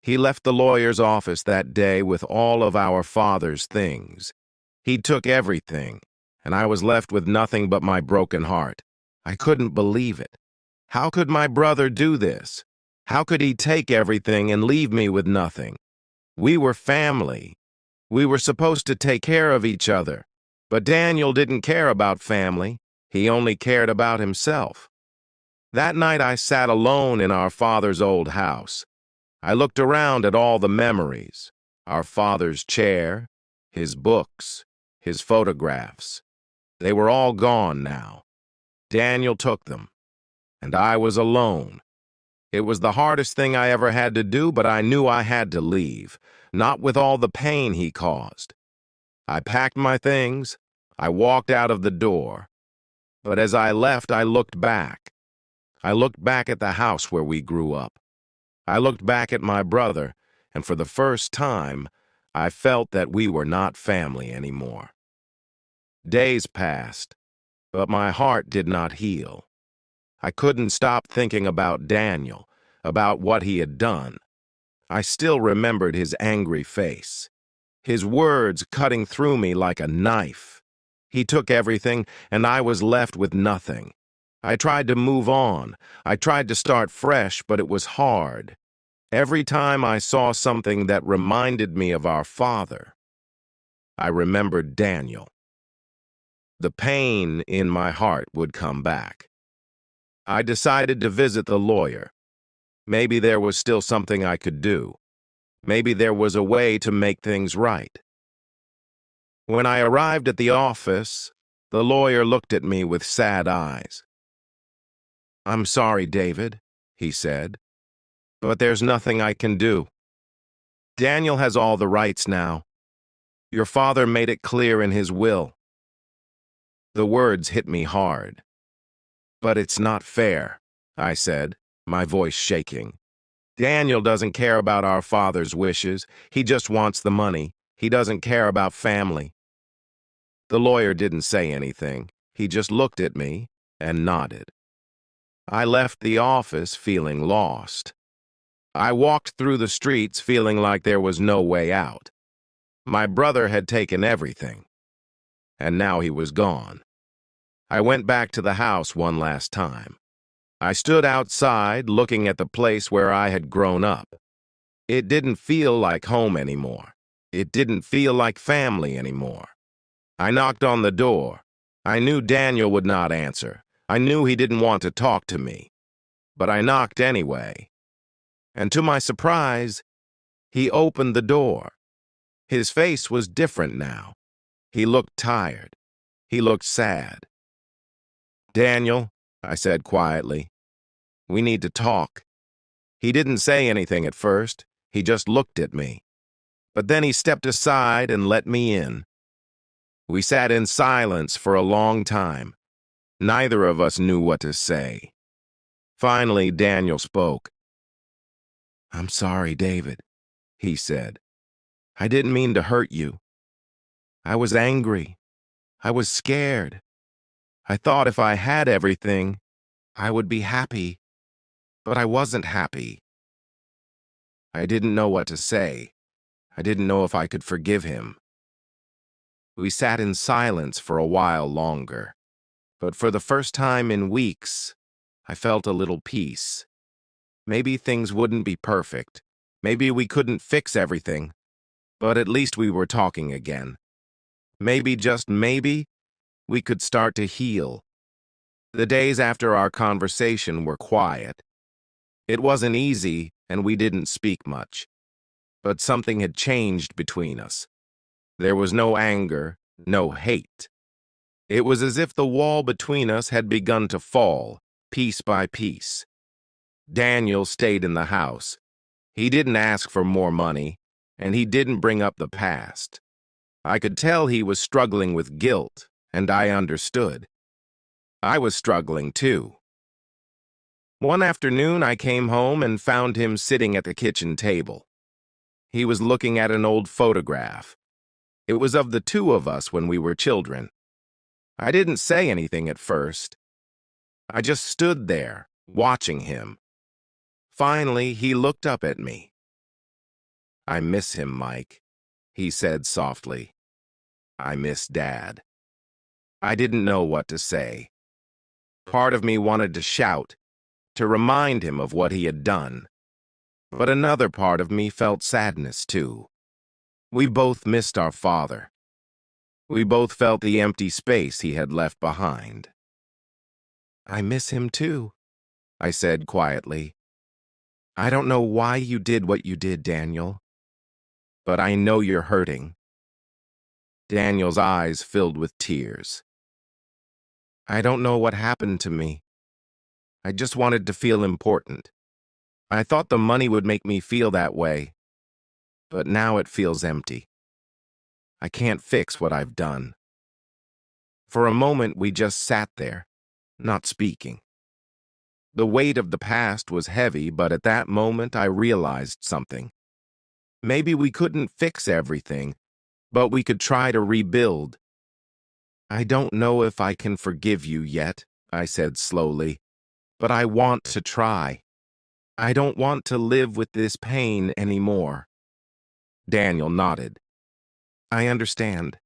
He left the lawyer's office that day with all of our father's things. He took everything, and I was left with nothing but my broken heart. I couldn't believe it. How could my brother do this? How could he take everything and leave me with nothing? We were family. We were supposed to take care of each other. But Daniel didn't care about family. He only cared about himself. That night I sat alone in our father's old house. I looked around at all the memories. Our father's chair, his books, his photographs. They were all gone now. Daniel took them, and I was alone. It was the hardest thing I ever had to do, but I knew I had to leave, not with all the pain he caused. I packed my things. I walked out of the door. But as I left, I looked back. I looked back at the house where we grew up. I looked back at my brother, and for the first time, I felt that we were not family anymore. Days passed, but my heart did not heal. I couldn't stop thinking about Daniel, about what he had done. I still remembered his angry face, his words cutting through me like a knife. He took everything, and I was left with nothing. I tried to move on. I tried to start fresh, but it was hard. Every time I saw something that reminded me of our father, I remembered Daniel. The pain in my heart would come back. I decided to visit the lawyer. Maybe there was still something I could do. Maybe there was a way to make things right. When I arrived at the office, the lawyer looked at me with sad eyes. "I'm sorry, David," he said, "but there's nothing I can do. Daniel has all the rights now. Your father made it clear in his will." The words hit me hard. "But it's not fair," I said, my voice shaking. "Daniel doesn't care about our father's wishes. He just wants the money. He doesn't care about family." The lawyer didn't say anything. He just looked at me and nodded. I left the office feeling lost. I walked through the streets feeling like there was no way out. My brother had taken everything, and now he was gone. I went back to the house one last time. I stood outside looking at the place where I had grown up. It didn't feel like home anymore. It didn't feel like family anymore. I knocked on the door. I knew Daniel would not answer. I knew he didn't want to talk to me. But I knocked anyway. And to my surprise, he opened the door. His face was different now. He looked tired. He looked sad. "Daniel," I said quietly, "we need to talk." He didn't say anything at first. He just looked at me. But then he stepped aside and let me in. We sat in silence for a long time. Neither of us knew what to say. Finally, Daniel spoke. "I'm sorry, David," he said. "I didn't mean to hurt you. I was angry. I was scared. I thought if I had everything, I would be happy. But I wasn't happy." I didn't know what to say. I didn't know if I could forgive him. We sat in silence for a while longer. But for the first time in weeks, I felt a little peace. Maybe things wouldn't be perfect. Maybe we couldn't fix everything. But at least we were talking again. Maybe, just maybe, we could start to heal. The days after our conversation were quiet. It wasn't easy, and we didn't speak much. But something had changed between us. There was no anger, no hate. It was as if the wall between us had begun to fall, piece by piece. Daniel stayed in the house. He didn't ask for more money, and he didn't bring up the past. I could tell he was struggling with guilt, and I understood. I was struggling too. One afternoon, I came home and found him sitting at the kitchen table. He was looking at an old photograph. It was of the two of us when we were children. I didn't say anything at first. I just stood there, watching him. Finally, he looked up at me. "I miss him, Mike," he said softly. "I miss Dad." I didn't know what to say. Part of me wanted to shout, to remind him of what he had done. But another part of me felt sadness, too. We both missed our father. We both felt the empty space he had left behind. "I miss him, too," I said quietly. "I don't know why you did what you did, Daniel, but I know you're hurting." Daniel's eyes filled with tears. "I don't know what happened to me. I just wanted to feel important. I thought the money would make me feel that way, but now it feels empty. I can't fix what I've done. For a moment, we just sat there, not speaking. The weight of the past was heavy, but at that moment I realized something. Maybe we couldn't fix everything, but we could try to rebuild. I don't know if I can forgive you yet, I said slowly, but I want to try. I don't want to live with this pain anymore. Daniel nodded. I understand.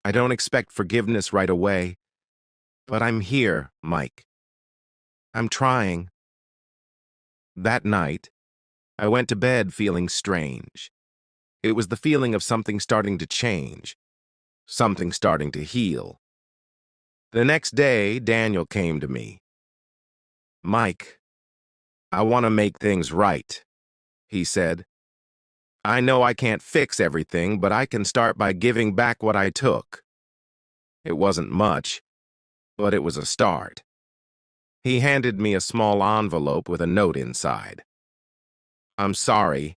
I don't expect forgiveness right away, but I'm here, Mike. I'm trying. That night, I went to bed feeling strange. It was the feeling of something starting to change, something starting to heal. The next day, Daniel came to me. Mike, I want to make things right, he said. I know I can't fix everything, but I can start by giving back what I took. It wasn't much, but it was a start. He handed me a small envelope with a note inside. I'm sorry,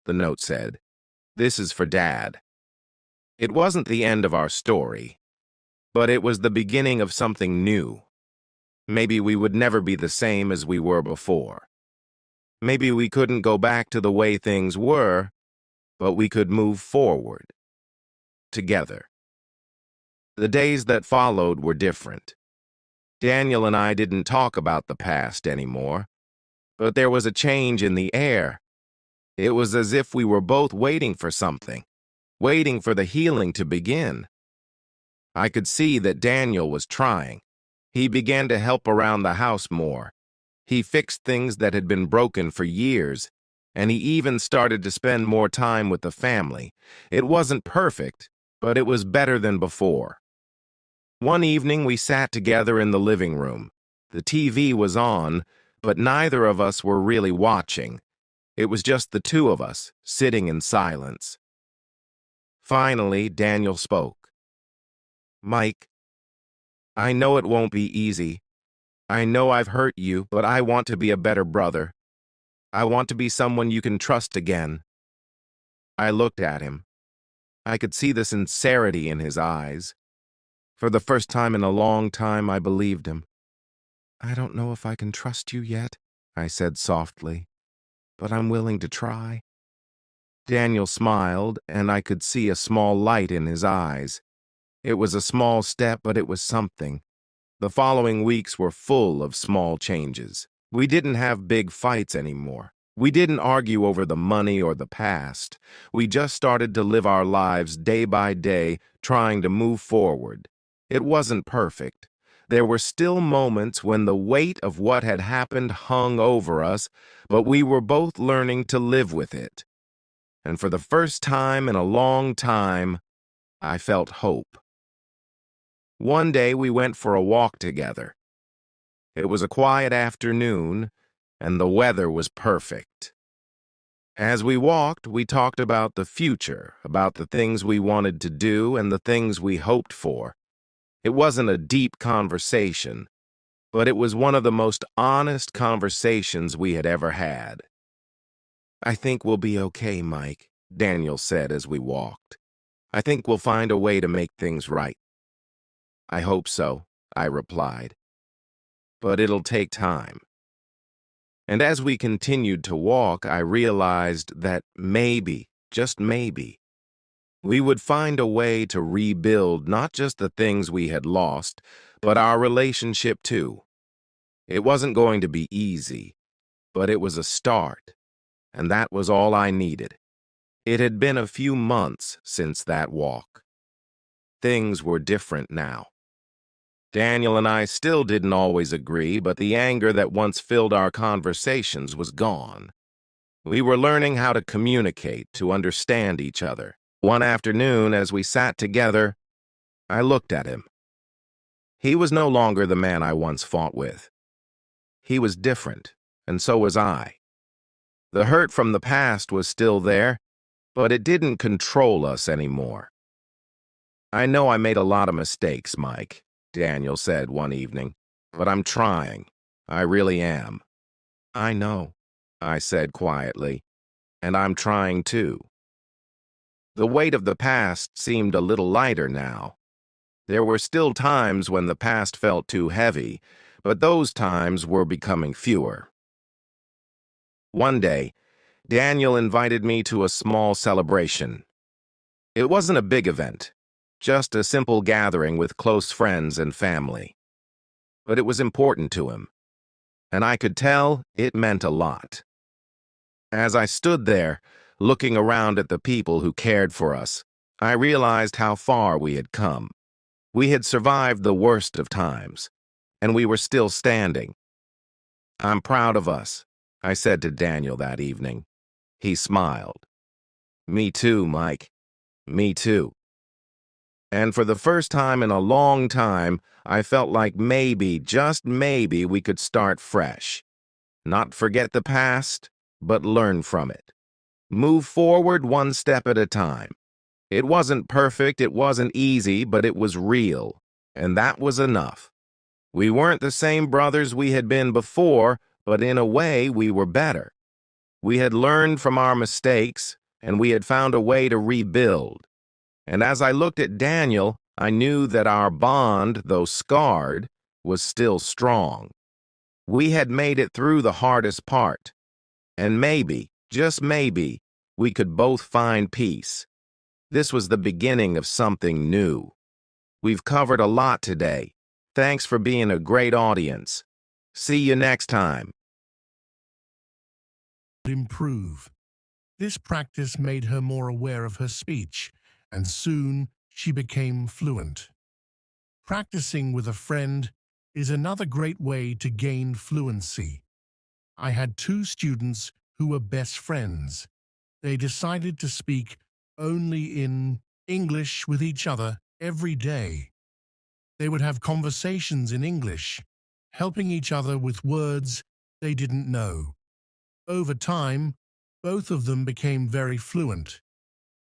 the note said. This is for Dad. It wasn't the end of our story, but it was the beginning of something new. Maybe we would never be the same as we were before. Maybe we couldn't go back to the way things were, but we could move forward. Together. The days that followed were different. Daniel and I didn't talk about the past anymore, but there was a change in the air. It was as if we were both waiting for something, waiting for the healing to begin. I could see that Daniel was trying. He began to help around the house more. He fixed things that had been broken for years, and he even started to spend more time with the family. It wasn't perfect, but it was better than before. One evening, we sat together in the living room. The TV was on, but neither of us were really watching. It was just the two of us, sitting in silence. Finally, Daniel spoke. Mike, I know it won't be easy. I know I've hurt you, but I want to be a better brother. I want to be someone you can trust again. I looked at him. I could see the sincerity in his eyes. For the first time in a long time, I believed him. I don't know if I can trust you yet, I said softly, but I'm willing to try. Daniel smiled, and I could see a small light in his eyes. It was a small step, but it was something. The following weeks were full of small changes. We didn't have big fights anymore. We didn't argue over the money or the past. We just started to live our lives day by day, trying to move forward. It wasn't perfect. There were still moments when the weight of what had happened hung over us, but we were both learning to live with it. And for the first time in a long time, I felt hope. One day we went for a walk together. It was a quiet afternoon, and the weather was perfect. As we walked, we talked about the future, about the things we wanted to do and the things we hoped for. It wasn't a deep conversation, but it was one of the most honest conversations we had ever had. I think we'll be okay, Mike, Daniel said as we walked. I think we'll find a way to make things right. I hope so, I replied. But it'll take time. And as we continued to walk, I realized that maybe, just maybe, we would find a way to rebuild not just the things we had lost, but our relationship too. It wasn't going to be easy, but it was a start, and that was all I needed. It had been a few months since that walk. Things were different now. Daniel and I still didn't always agree, but the anger that once filled our conversations was gone. We were learning how to communicate, to understand each other. One afternoon, as we sat together, I looked at him. He was no longer the man I once fought with. He was different, and so was I. The hurt from the past was still there, but it didn't control us anymore. I know I made a lot of mistakes, Mike, Daniel said one evening, but I'm trying. I really am. I know. I said quietly, and I'm trying too. The weight of the past seemed a little lighter now. There were still times when the past felt too heavy, but those times were becoming fewer. One day, Daniel invited me to a small celebration. It wasn't a big event, just a simple gathering with close friends and family. But it was important to him, and I could tell it meant a lot. As I stood there, looking around at the people who cared for us, I realized how far we had come. We had survived the worst of times, and we were still standing. "I'm proud of us," I said to Daniel that evening. He smiled. "Me too, Mike. Me too." And for the first time in a long time, I felt like maybe, just maybe, we could start fresh. Not forget the past, but learn from it. Move forward one step at a time. It wasn't perfect, it wasn't easy, but it was real. And that was enough. We weren't the same brothers we had been before, but in a way we were better. We had learned from our mistakes, and we had found a way to rebuild. And as I looked at Daniel, I knew that our bond, though scarred, was still strong. We had made it through the hardest part. And maybe, just maybe, we could both find peace. This was the beginning of something new. We've covered a lot today. Thanks for being a great audience. See you next time. Improve. This practice made her more aware of her speech, and soon she became fluent. Practicing with a friend is another great way to gain fluency. I had two students who were best friends. They decided to speak only in English with each other every day. They would have conversations in English, helping each other with words they didn't know. Over time, both of them became very fluent.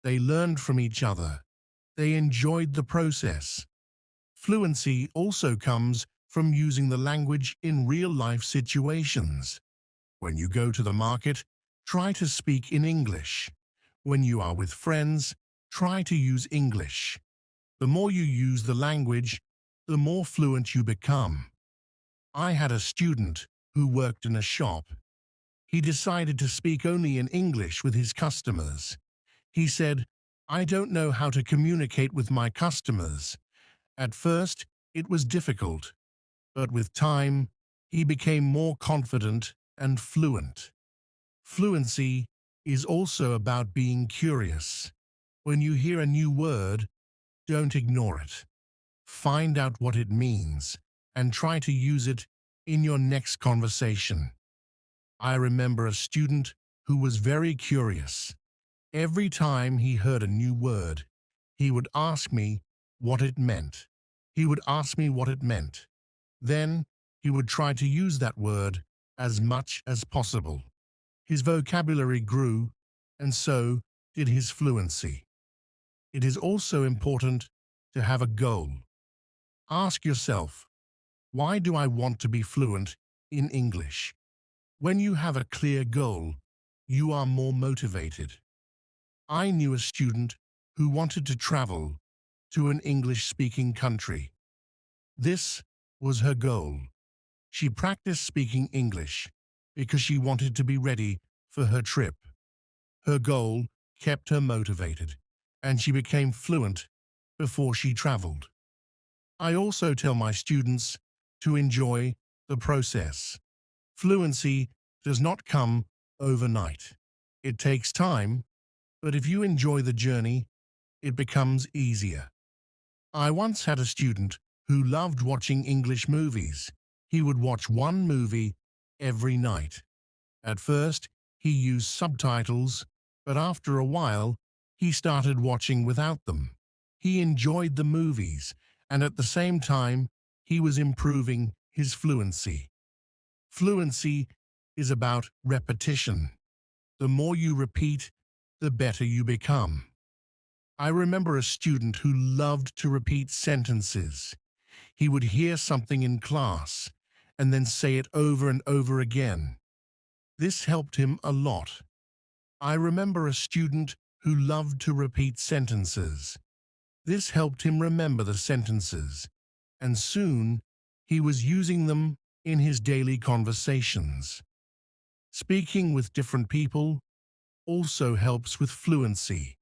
They learned from each other. They enjoyed the process. Fluency also comes from using the language in real-life situations. When you go to the market, try to speak in English. When you are with friends, try to use English. The more you use the language, the more fluent you become. I had a student who worked in a shop. He decided to speak only in English with his customers. He said, "I don't know how to communicate with my customers." At first, it was difficult, but with time, he became more confident and fluent. Fluency is also about being curious. When you hear a new word, don't ignore it. Find out what it means and try to use it in your next conversation. I remember a student who was very curious. Every time he heard a new word, he would ask me what it meant. He would ask me what it meant. Then he would try to use that word as much as possible. His vocabulary grew, and so did his fluency. It is also important to have a goal. Ask yourself, why do I want to be fluent in English? When you have a clear goal, you are more motivated. I knew a student who wanted to travel to an English-speaking country. This was her goal. She practiced speaking English because she wanted to be ready for her trip. Her goal kept her motivated, and she became fluent before she traveled. I also tell my students to enjoy the process. Fluency does not come overnight. It takes time, but if you enjoy the journey, it becomes easier. I once had a student who loved watching English movies. He would watch one movie every night. At first, he used subtitles, but after a while, he started watching without them. He enjoyed the movies, and at the same time, he was improving his fluency. Fluency is about repetition. The more you repeat, the better you become. I remember a student who loved to repeat sentences. He would hear something in class and then say it over and over again. This helped him a lot. I remember a student who loved to repeat sentences. This helped him remember the sentences, and soon he was using them in his daily conversations. Speaking with different people also helps with fluency.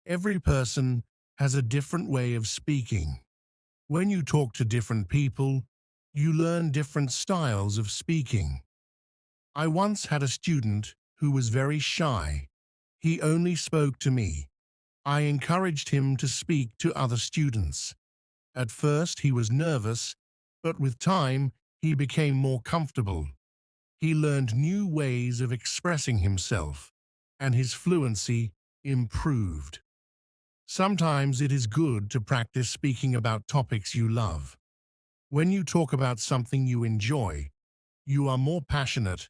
Every person has a different way of speaking. When you talk to different people, you learn different styles of speaking. I once had a student who was very shy. He only spoke to me. I encouraged him to speak to other students. At first he was nervous, but with time he became more comfortable. He learned new ways of expressing himself, and his fluency improved. Sometimes it is good to practice speaking about topics you love. When you talk about something you enjoy, you are more passionate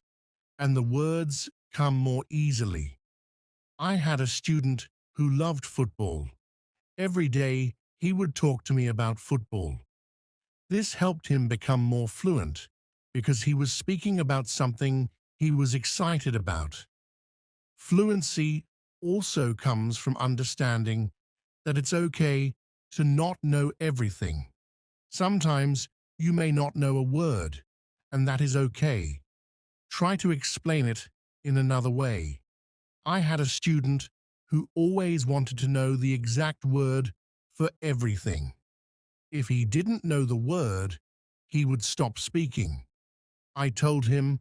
and the words come more easily. I had a student who loved football. Every day he would talk to me about football. This helped him become more fluent because he was speaking about something he was excited about. Fluency also comes from understanding that it's okay to not know everything. Sometimes you may not know a word, and that is okay. Try to explain it in another way. I had a student who always wanted to know the exact word for everything. If he didn't know the word, he would stop speaking. I told him,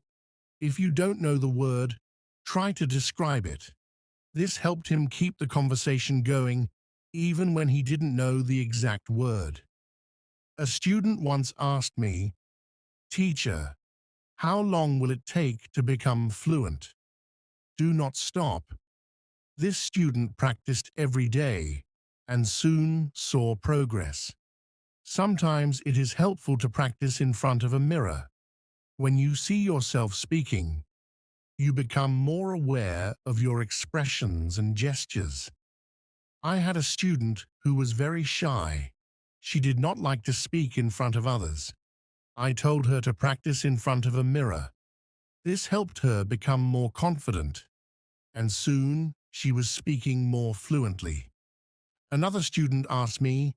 if you don't know the word, try to describe it. This helped him keep the conversation going even when he didn't know the exact word. A student once asked me, "Teacher, how long will it take to become fluent?" Do not stop. This student practiced every day and soon saw progress. Sometimes it is helpful to practice in front of a mirror. When you see yourself speaking, you become more aware of your expressions and gestures. I had a student who was very shy. She did not like to speak in front of others. I told her to practice in front of a mirror. This helped her become more confident, and soon she was speaking more fluently. Another student asked me,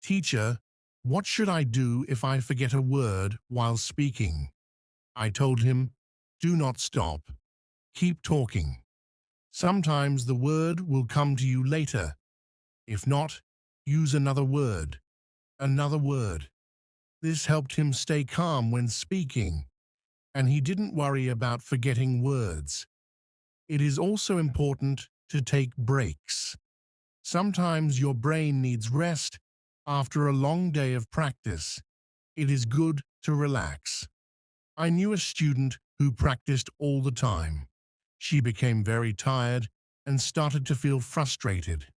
"Teacher, what should I do if I forget a word while speaking?" I told him, "Do not stop. Keep talking. Sometimes the word will come to you later. If not, use another word. Another word." This helped him stay calm when speaking, and he didn't worry about forgetting words. It is also important to take breaks. Sometimes your brain needs rest after a long day of practice. It is good to relax. I knew a student who practiced all the time. She became very tired and started to feel frustrated.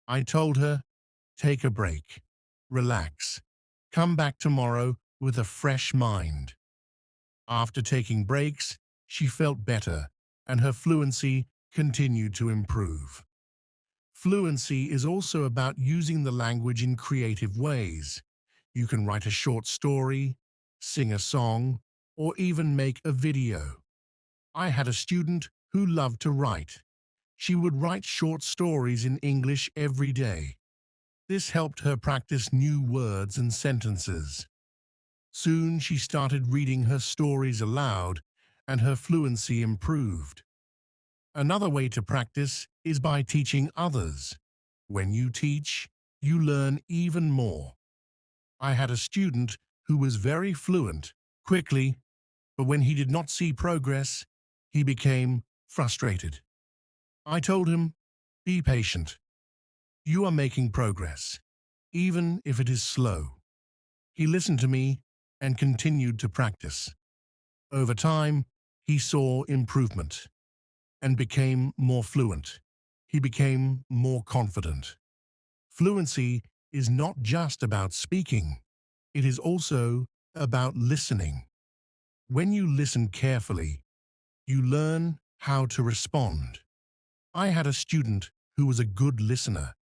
I told her, "Take a break. Relax. Come back tomorrow with a fresh mind." After taking breaks, she felt better and her fluency continued to improve. Fluency is also about using the language in creative ways. You can write a short story, sing a song, or even make a video. I had a student who loved to write. She would write short stories in English every day. This helped her practice new words and sentences. Soon she started reading her stories aloud, and her fluency improved. Another way to practice is by teaching others. When you teach, you learn even more. I had a student who was very fluent quickly, but when he did not see progress, he became frustrated. I told him, "Be patient. You are making progress, even if it is slow." He listened to me and continued to practice. Over time, he saw improvement and became more fluent. He became more confident. Fluency is not just about speaking. It is also about listening. When you listen carefully, you learn how to respond. I had a student who was a good listener.